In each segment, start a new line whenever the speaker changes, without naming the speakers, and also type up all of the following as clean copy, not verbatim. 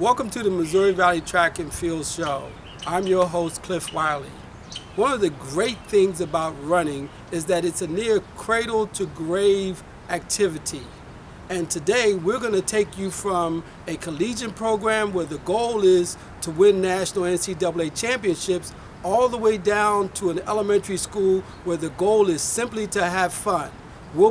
Welcome to the Missouri Valley Track and Field Show. I'm your host, Cliff Wiley. One of the great things about running is that it's a near cradle-to-grave activity. And today we're going to take you from a collegiate program where the goal is to win national NCAA championships all the way down to an elementary school where the goal is simply to have fun.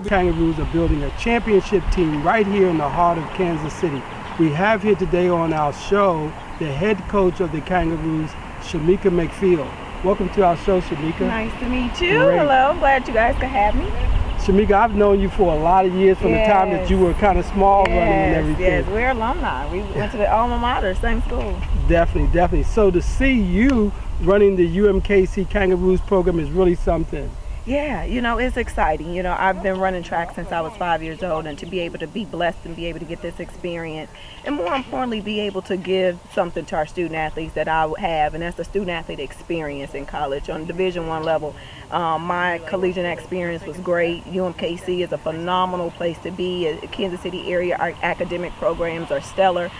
Kangaroos are building a championship team right here in the heart of Kansas City. We have here today on our show the head coach of the Kangaroos, Shameika McField. Welcome to our show, Shameika.
Nice to meet you.
Great.
Hello, I'm glad you guys could have me.
Shameika, I've known you for a lot of years, from the time that you were kind of small running and everything.
Yes, we're alumni. We went to the alma mater, same school.
Definitely, definitely. So to see you running the UMKC Kangaroos program is really something.
Yeah, you know, it's exciting. You know, I've been running track since I was 5 years old, and to be able to be blessed and be able to get this experience, and more importantly, be able to give something to our student athletes that I have, and that's the student athlete experience in college on Division I level. My collegiate experience was great. UMKC is a phenomenal place to be. Kansas City area, our academic programs are stellar.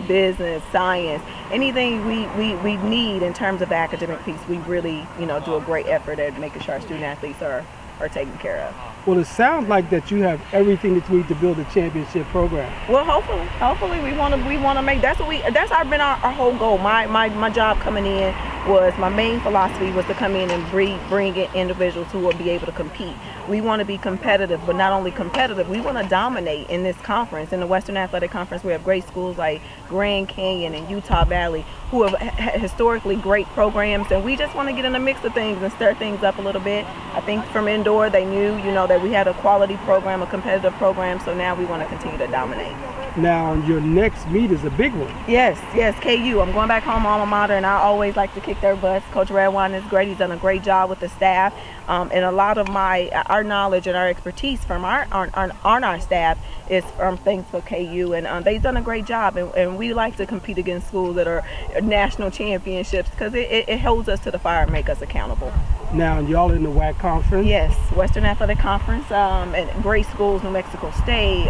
Business, science, anything we need in terms of the academic piece, we really, you know, do a great effort at making sure our student athletes are taken care of.
Well, it sounds like that you have everything that you need to build a championship program.
Well, hopefully we want to make, that's been our whole goal. My job coming in was, my main philosophy was to come in and bring in individuals who will be able to compete. We want to be competitive, but not only competitive, we want to dominate in this conference. In the Western Athletic Conference, we have great schools like Grand Canyon and Utah Valley who have historically great programs, and we just want to get in the mix of things and stir things up a little bit. I think from indoor, they knew, you know, that we had a quality program, a competitive program, so now we want to continue to dominate.
Now, your next meet is a big one.
Yes, KU. I'm going back home, alma mater, and I always like to kick their butts. Coach Redwine is great. He's done a great job with the staff, and a lot of our knowledge and our expertise from our staff is from things for KU, and they've done a great job. And we like to compete against schools that are national championships because it holds us to the fire and make us accountable.
Now, y'all in the WAC conference?
Yes, Western Athletic Conference, and great schools: New Mexico State,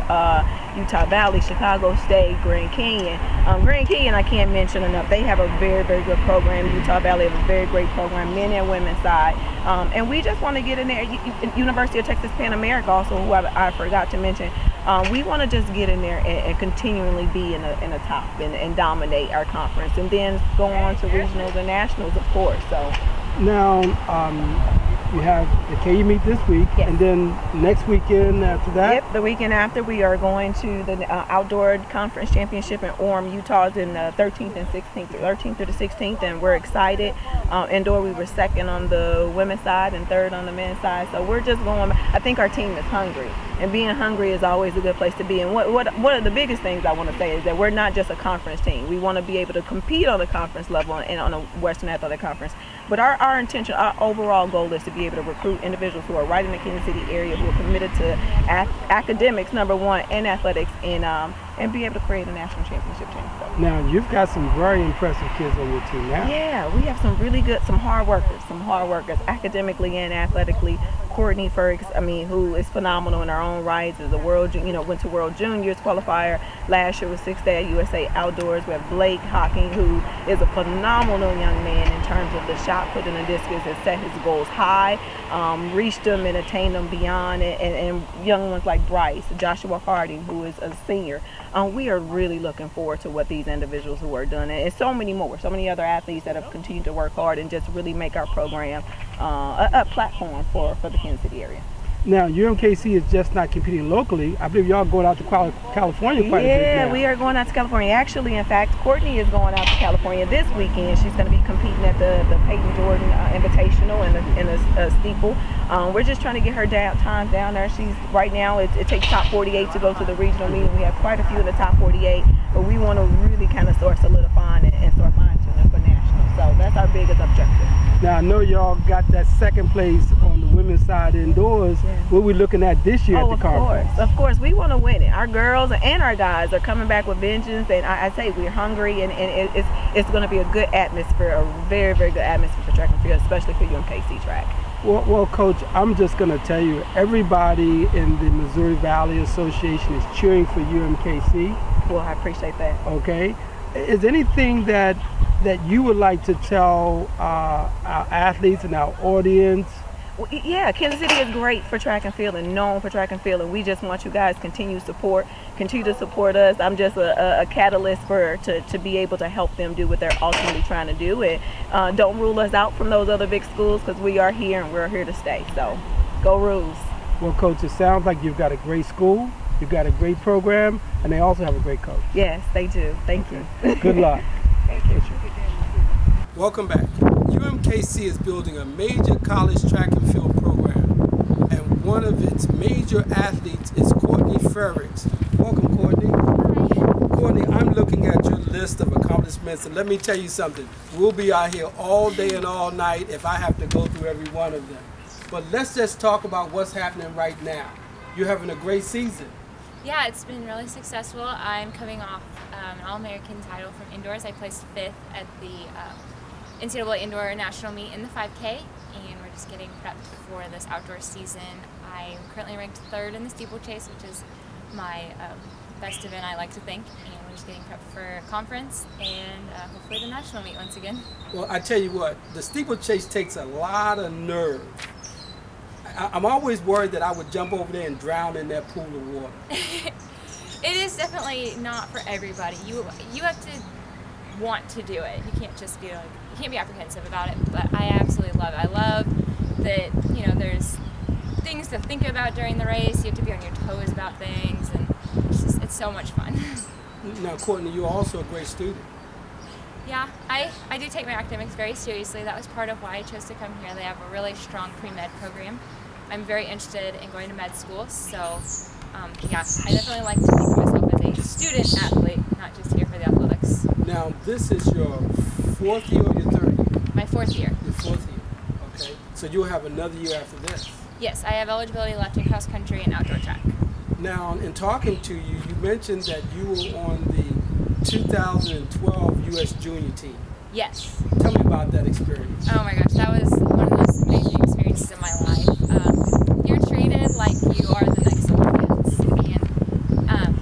Utah Valley, Chicago State, Grand Canyon. Grand Canyon, I can't mention enough. They have a very, very good program. Utah Valley have a very great program, men and women's side. And we just want to get in there. University of Texas Pan America also, who I forgot to mention. We want to just get in there and continually be in the top and dominate our conference, and then go on to regionals and nationals, of course. So.
Now, you have the KU meet this week,
yes.
And then next weekend after that?
Yep, the weekend after we are going to the Outdoor Conference Championship in Orem, Utah, in the 13th and 16th, 13th through the 16th, and we're excited. Indoor, we were second on the women's side and third on the men's side, so we're just going. I think our team is hungry, and being hungry is always a good place to be. And one of the biggest things I want to say is that we're not just a conference team. We want to be able to compete on the conference level and on the Western Athletic Conference, but our intention, our overall goal is to be able to recruit individuals who are right in the Kansas City area, who are committed to academics, number one, and athletics, and be able to create a national championship team. So.
Now, you've got some very impressive kids on your team now.
Yeah, we have some really good, some hard workers, academically and athletically. Courtney Fergus, who is phenomenal in her own right, is a went to World Juniors qualifier last year with 6th day at USA Outdoors. We have Blake Hocking, who is a phenomenal young man in terms of the shot put in the discus, and set his goals high, reached them and attained them beyond, and young ones like Bryce, Joshua Harden, who is a senior. We are really looking forward to what these individuals who are doing, and so many more, so many other athletes that have continued to work hard and just really make our program a platform for the Kansas City area.
Now, UMKC is just not competing locally. I believe y'all going out to California quite a bit now.
Yeah, we are going out to California. Actually, in fact, Courtney is going out to California this weekend. She's going to be competing at the Peyton Jordan Invitational in the steeple. We're just trying to get her time down there. She's right now, it takes top 48 to go to the regional meeting. We have quite a few in the top 48, but we want to really kind of start solidifying and start fine-tuning for national. So that's our biggest objective.
Now, I know y'all got that second place on the women's side indoors. Yeah. What are we looking at this year at the conference?
Of course, we want to win it. Our girls and our guys are coming back with vengeance, and I say we're hungry, and it's going to be a good atmosphere, a very, very good atmosphere for track and field, especially for UMKC track.
Well, Coach, I'm just going to tell you, everybody in the Missouri Valley Association is cheering for UMKC.
Well, I appreciate that.
Okay. is anything that you would like to tell our athletes and our audience?
Well, yeah, Kansas City is great for track and field and known for track and field, and we just want you guys continue to support us. I'm just a catalyst to be able to help them do what they're ultimately trying to do. Don't rule us out from those other big schools, because we are here and we're here to stay. So go Roos.
Well, Coach, it sounds like you've got a great school, you've got a great program, and they also have a great coach.
Yes, they do. Thank you.
Good luck. Thank you. Welcome back. UMKC is building a major college track and field program, and one of its major athletes is Courtney Frericks. Welcome, Courtney.
Hi.
Courtney, I'm looking at your list of accomplishments, and let me tell you something. We'll be out here all day and all night if I have to go through every one of them. But let's just talk about what's happening right now. You're having a great season.
Yeah, it's been really successful. I'm coming off an All-American title from indoors. I placed 5th at the NCAA Indoor National Meet in the 5K, and we're just getting prepped for this outdoor season. I'm currently ranked 3rd in the steeplechase, which is my best event, I like to think, and we're just getting prepped for conference and hopefully the national meet once again.
Well, I tell you what, the steeplechase takes a lot of nerve. I'm always worried that I would jump over there and drown in that pool of water.
It is definitely not for everybody. You have to want to do it. You can't just be like, you can't be apprehensive about it, but I absolutely love it. I love that, you know, there's things to think about during the race. You have to be on your toes about things, and it's so much fun.
Now, Courtney, you're also a great student.
Yeah, I do take my academics very seriously. That was part of why I chose to come here. They have a really strong pre-med program. I'm very interested in going to med school, so yeah, I definitely like to think of myself as a student athlete, not just here for the athletics.
Now, this is your 4th year or your 3rd year?
My 4th year.
Your 4th year, okay. So you'll have another year after this?
Yes, I have eligibility left in cross country and outdoor track.
Now, in talking to you, you mentioned that you were on the 2012 U.S. Junior team.
Yes.
Tell me about that experience.
Oh my gosh, that was one of the most amazing experiences of my life. You're treated like you are the next Olympians, and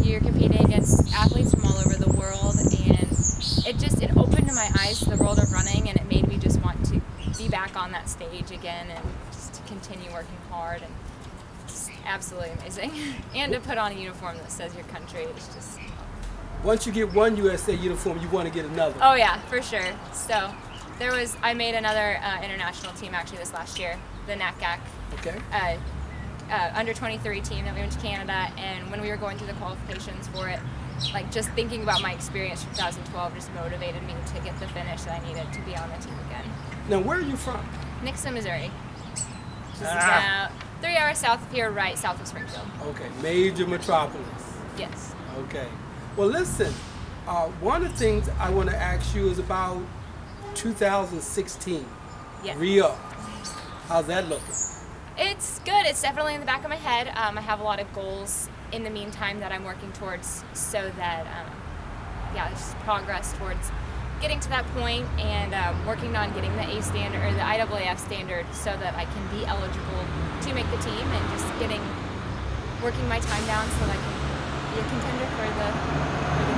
you're competing against athletes from all over the world, and it opened my eyes to the world of running, and it made me just want to be back on that stage again and just to continue working hard, and it's absolutely amazing. And to put on a uniform that says your country, it's just...
Once you get one USA uniform, you want to get another.
Oh yeah, for sure. So I made another international team actually this last year, the NACAC.
Okay.
Under 23 team that we went to Canada, and when we were going through the qualifications for it, like just thinking about my experience from 2012 just motivated me to get the finish that I needed to be on the team again.
Now, where are you from?
Nixon, Missouri. Just about 3 hours south of here, right south of Springfield.
Okay, major metropolis.
Yes.
Okay. Well, listen, one of the things I want to ask you is about 2016.
Yeah.
Rio. How's that looking?
It's good. It's definitely in the back of my head. I have a lot of goals in the meantime that I'm working towards, so that, yeah, just progress towards getting to that point, and working on getting the A standard or the IAAF standard so that I can be eligible to make the team, and just working my time down so that I can be a contender for the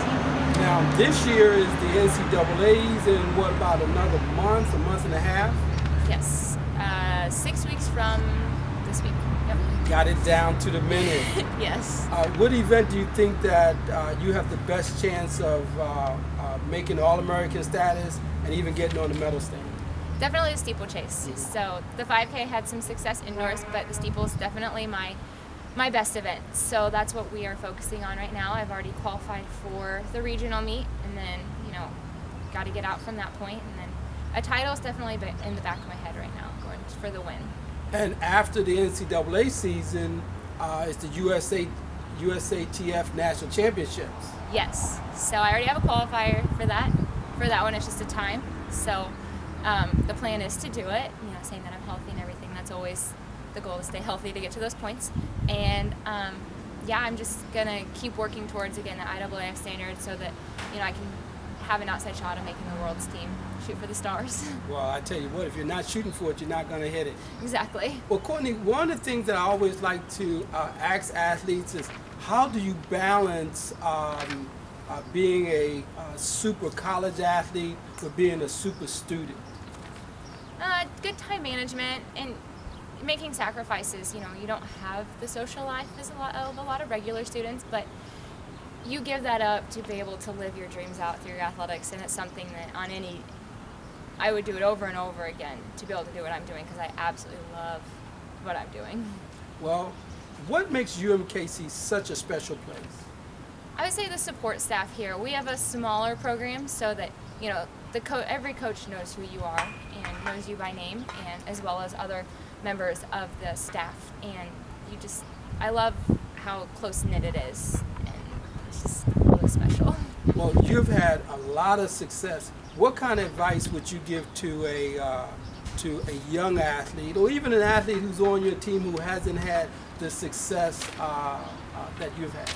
team.
Now, this year is the NCAAs in what, about another month, a month and a half?
Yes, 6 weeks from this week. Yep.
Got it down to the minute.
Yes.
What event do you think that you have the best chance of making All-American status and even getting on the medal stand?
Definitely the steeplechase. Mm-hmm. So the 5K had some success indoors, but the steeple is definitely my best event. So that's what we are focusing on right now. I've already qualified for the regional meet, and then, you know, got to get out from that point, and then a title is definitely in the back of my head right now, going for the win.
And after the NCAA season, it's the USATF National Championships.
Yes. So I already have a qualifier for that. For that one, it's just a time. So the plan is to do it, you know, saying that I'm healthy and everything. That's always the goal, to stay healthy to get to those points. And yeah, I'm just going to keep working towards, again, the IAAF standard, so that, you know, I can have an outside shot of making the world's team, shoot for the stars. Well,
I tell you what, if you're not shooting for it, you're not going to hit it.
Exactly.
Well, Courtney, one of the things that I always like to ask athletes is, how do you balance being a super college athlete for being a super student?
Good time management and making sacrifices. You know, you don't have the social life as a lot of regular students, but you give that up to be able to live your dreams out through your athletics, and it's something that I would do it over and over again to be able to do what I'm doing, because I absolutely love what I'm doing.
Well, what makes UMKC such a special place?
I would say the support staff here. We have a smaller program so that, you know, every coach knows who you are and knows you by name, and as well as other members of the staff. And I love how close-knit it is, and it's just really special.
Well, you've had a lot of success. What kind of advice would you give to a young athlete, or even an athlete who's on your team who hasn't had the success that you've had?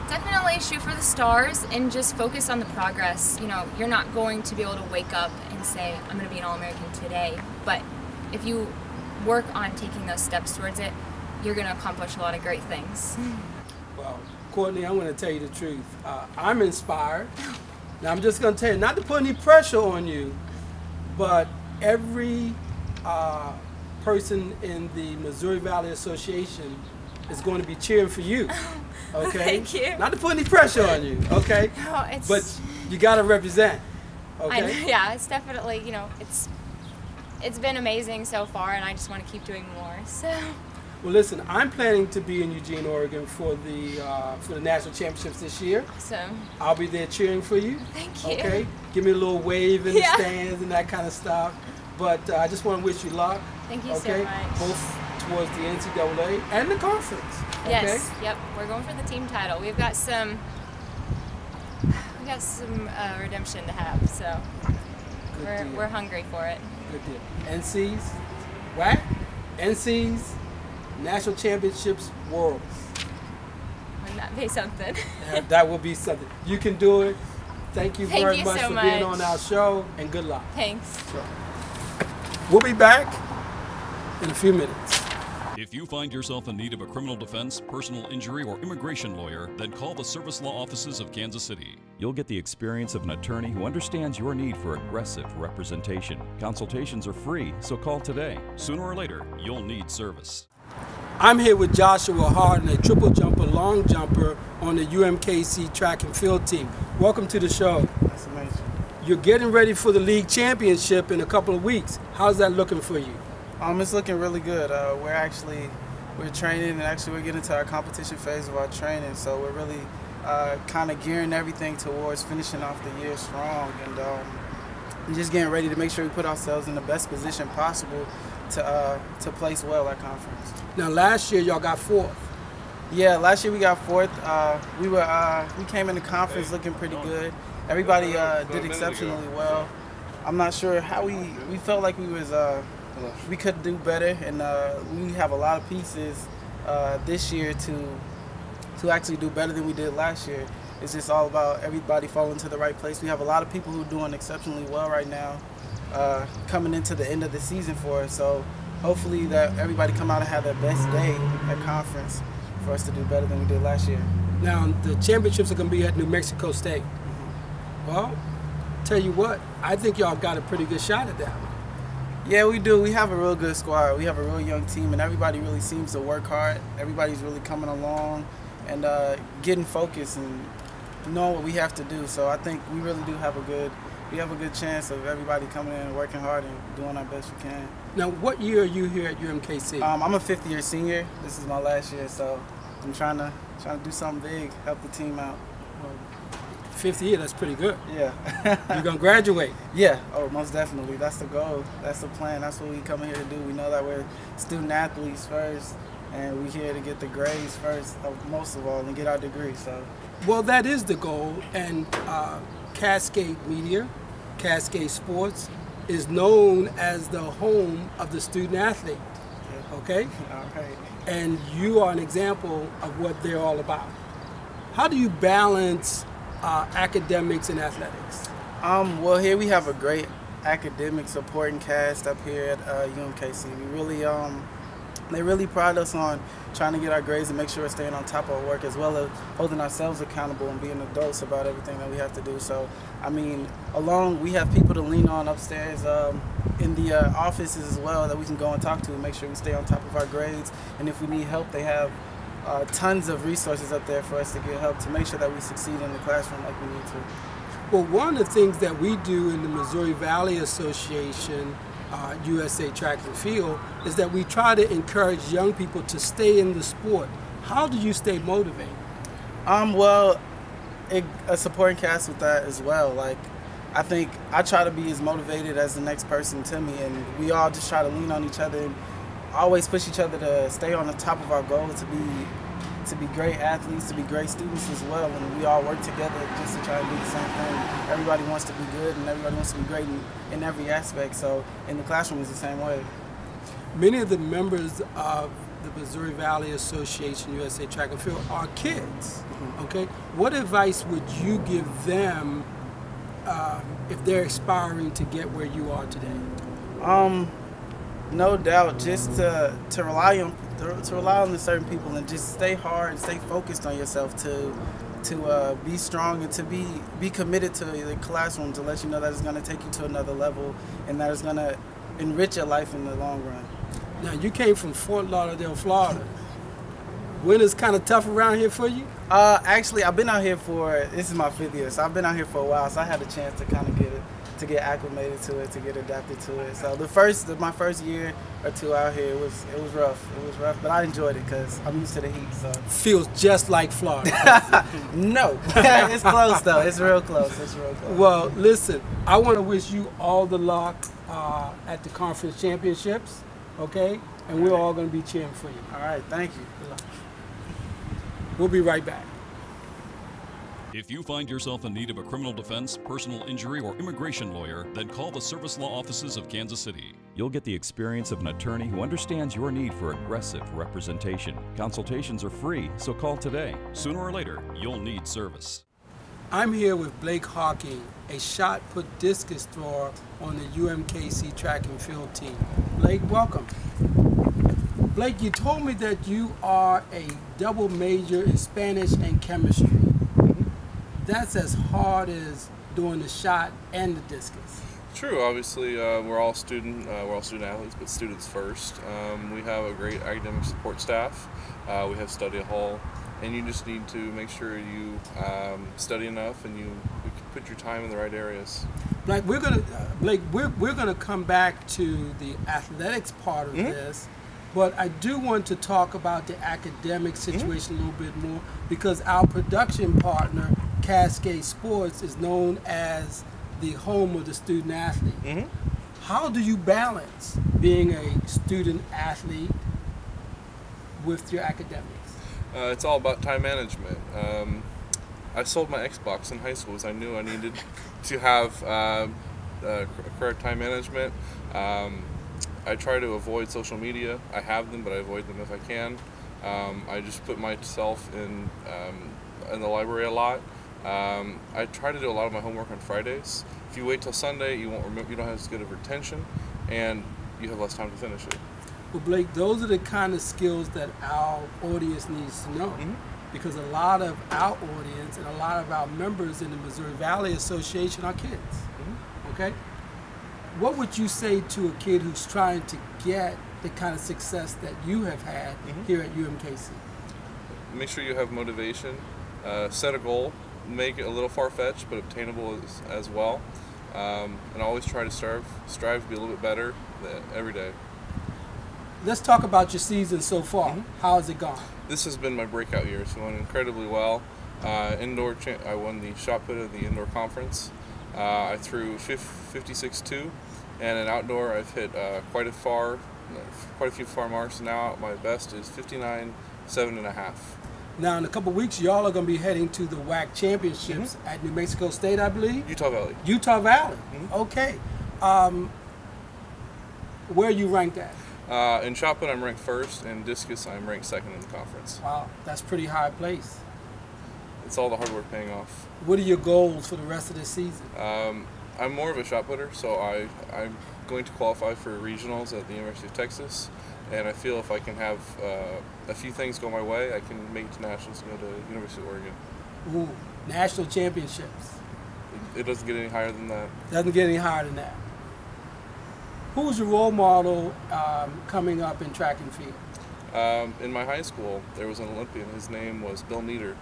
Definitely shoot for the stars and just focus on the progress. You know, you're not going to be able to wake up and say, I'm going to be an All-American today. But if you work on taking those steps towards it, you're going to accomplish a lot of great things.
Well, Courtney, I'm going to tell you the truth. I'm inspired. Now, I'm just going to tell you, not to put any pressure on you, but every person in the Missouri Valley Association is going to be cheering for you. Okay?
Thank you.
Not to put any pressure on you, okay?
No,
but you got to represent, okay?
Yeah, it's definitely, you know, it's been amazing so far, and I just want to keep doing more. So.
Well, listen, I'm planning to be in Eugene, Oregon for the national championships this year.
Awesome.
I'll be there cheering for you.
Thank you.
Okay? Give me a little wave in the stands and that kind of stuff. But I just want to wish you luck.
Thank you so much.
Both towards the NCAA and the conference.
Yes. Okay? Yep. We're going for the team title. We've got some redemption to have, so we're hungry for it.
Good deal. NCs, WAC, NCs, National Championships, Worlds.
Wouldn't that be something?
That will be something. You can do it. Thank you very much for being on our show, and good luck.
Thanks.
Sure. We'll be back in a few minutes.
If you find yourself in need of a criminal defense, personal injury, or immigration lawyer, then call the Service Law Offices of Kansas City.
You'll get the experience of an attorney who understands your need for aggressive representation. Consultations are free, so call today.
Sooner or later, you'll need service.
I'm here with Joshua Harden, a triple jumper, long jumper on the UMKC track and field team. Welcome to the show.
That's amazing.
You're getting ready for the league championship in a couple of weeks. How's that looking for you?
It's looking really good. We're training, and actually we're getting to our competition phase of our training, so we're really kind of gearing everything towards finishing off the year strong, and just getting ready to make sure we put ourselves in the best position possible to place well at conference.
Now, last year y'all got fourth.
Yeah, last year we got fourth. We came into conference looking pretty good. Everybody did exceptionally well. I'm not sure how we felt like we could do better, and we have a lot of pieces this year to actually do better than we did last year. It's just all about everybody falling to the right place. We have a lot of people who are doing exceptionally well right now, coming into the end of the season for us. So hopefully that everybody come out and have their best day at conference for us to do better than we did last year.
Now, the championships are going to be at New Mexico State. Well, tell you what, I think y'all got a pretty good shot at that one.
Yeah, we do. We have a real good squad. We have a real young team, and everybody really seems to work hard. Everybody's really coming along and getting focused and knowing what we have to do. So I think we really do have a good chance of everybody coming in and working hard and doing our best we can.
Now, what year are you here at UMKC?
I'm a fifth-year senior. This is my last year, so I'm trying to do something big, help the team out.
Fifth year, that's pretty good.
Yeah.
You're going to graduate?
Yeah. Oh, most definitely. That's the goal. That's the plan. That's what we come here to do. We know that we're student athletes first, and we're here to get the grades first, most of all, and get our degree. So.
Well, that is the goal, and Cascade Media, Cascade Sports, is known as the home of the student athlete. Yeah. Okay?
All right.
And you are an example of what they're all about. How do you balance academics and athletics?
Well, here we have a great academic supporting cast up here at UMKC. We really They really pride us on trying to get our grades and make sure we're staying on top of our work, as well as holding ourselves accountable and being adults about everything that we have to do. So, I mean, we have people to lean on upstairs in the offices as well that we can go and talk to and make sure we stay on top of our grades. And if we need help, they have tons of resources up there for us to get help to make sure that we succeed in the classroom like we need to.
Well, one of the things that we do in the Missouri Valley Association, USA Track and Field, is that we try to encourage young people to stay in the sport. How do you stay motivated?
Well, a supporting cast with that as well. Like, I think I try to be as motivated as the next person to me, and we all just try to lean on each other and always push each other to stay on the top of our goal to be great athletes, to be great students as well, and we all work together just to try and do the same thing. Everybody wants to be good, and everybody wants to be great in every aspect, so in the classroom it's the same way.
Many of the members of the Missouri Valley Association USA Track and Field are kids, okay? What advice would you give them if they're aspiring to get where you are today?
No doubt, just to rely on the certain people and just stay hard and stay focused on yourself to be strong and to be committed to the classroom, to let you know that it's going to take you to another level and that it's going to enrich your life in the long run.
Now, you came from Fort Lauderdale, Florida. Winter's kind of tough around here for you?
Actually, I've been out here this is my 5th year, so I've been out here for a while, so I had a chance to kind of get acclimated to it, to get adapted to it. So my first year or two out here, it was rough. It was rough, but I enjoyed it because I'm used to the heat. So
feels just like Florida.
No, it's close though. It's real close. It's real close.
Well, listen, I want to wish you all the luck at the conference championships, okay? And we're all going to be cheering for you.
All right, thank you.
Good luck. We'll be right back.
If you find yourself in need of a criminal defense, personal injury, or immigration lawyer, then call the Service Law Offices of Kansas City.
You'll get the experience of an attorney who understands your need for aggressive representation. Consultations are free, so call today.
Sooner or later, you'll need service.
I'm here with Blake Hawking, a shot put discus thrower on the UMKC track and field team. Blake, welcome. Blake, you told me that you are a double major in Spanish and chemistry. That's as hard as doing the shot and the discus.
True. Obviously, we're all student athletes, but students first. We have a great academic support staff. We have study hall, and you just need to make sure you study enough and you put your time in the right areas.
Blake, we're gonna come back to the athletics part of this. But I do want to talk about the academic situation a little bit more, because our production partner, Cascade Sports, is known as the home of the student athlete. How do you balance being a student athlete with your academics?
It's all about time management. I sold my Xbox in high school because I knew I needed to have correct time management. I try to avoid social media. I have them, but I avoid them if I can. I just put myself in the library a lot. I try to do a lot of my homework on Fridays. If you wait till Sunday, you won't remember. You don't have as good of retention, and you have less time to finish it.
Well, Blake, those are the kind of skills that our audience needs to know, because a lot of our audience and a lot of our members in the Missouri Valley Association are kids. Okay. What would you say to a kid who's trying to get the kind of success that you have had here at UMKC?
Make sure you have motivation. Set a goal. Make it a little far-fetched, but obtainable as well. And always try to strive to be a little bit better every day.
Let's talk about your season so far. How has it gone?
This has been my breakout year. It's going incredibly well. I won the shot put of the indoor conference. I threw 56.2, and in outdoor I've hit quite a few far marks. Now my best is 59.7.5.
Now in a couple of weeks, y'all are going to be heading to the WAC championships at New Mexico State, I believe.
Utah Valley.
Utah Valley. Okay. Where are you ranked at?
In shot put, I'm ranked first. In discus, I'm ranked second in the conference.
Wow, that's pretty high place.
It's all the hard work paying off.
What are your goals for the rest of this season?
I'm more of a shot putter, so I'm going to qualify for regionals at the University of Texas. and I feel if I can have a few things go my way, I can make it to nationals and go to University of Oregon.
Ooh, national championships.
It doesn't get any higher than that.
Doesn't get any higher than that. Who's your role model coming up in track and field?
In my high school, there was an Olympian. His name was Bill Nieder.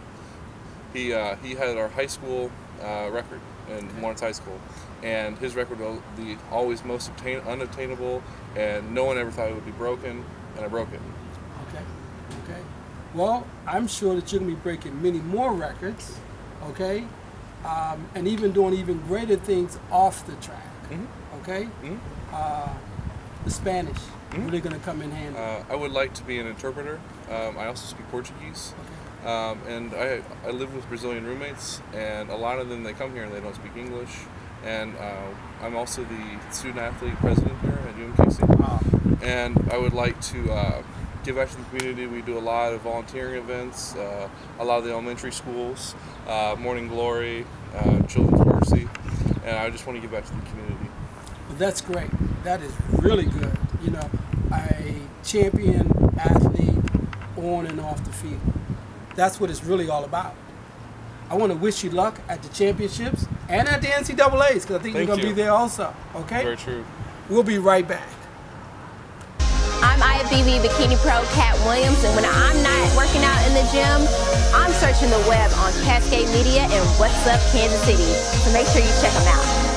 He had our high school record in Lawrence High School, and his record was the always most unattainable, and no one ever thought it would be broken, and I broke it.
Okay, okay. Well, I'm sure that you're going to be breaking many more records, okay, and even doing even greater things off the track, okay? The Spanish really going to come in handy.
I would like to be an interpreter. I also speak Portuguese.
Okay.
And I live with Brazilian roommates, and a lot of them, they come here and they don't speak English. And I'm also the student athlete president here at UMKC. And I would like to give back to the community. We do a lot of volunteering events, a lot of the elementary schools, Morning Glory, Children's Mercy, and I just want to give back to the community.
Well, that's great. That is really good. You know, a champion athlete on and off the field. That's what it's really all about. I want to wish you luck at the championships and at the NCAAs, because I think you're going to be there also. Okay?
Very true.
We'll be right back.
I'm IFBB Bikini Pro Kat Williams, and when I'm not working out in the gym, I'm searching the web on Cascade Media and What's Up Kansas City. So make sure you check them out.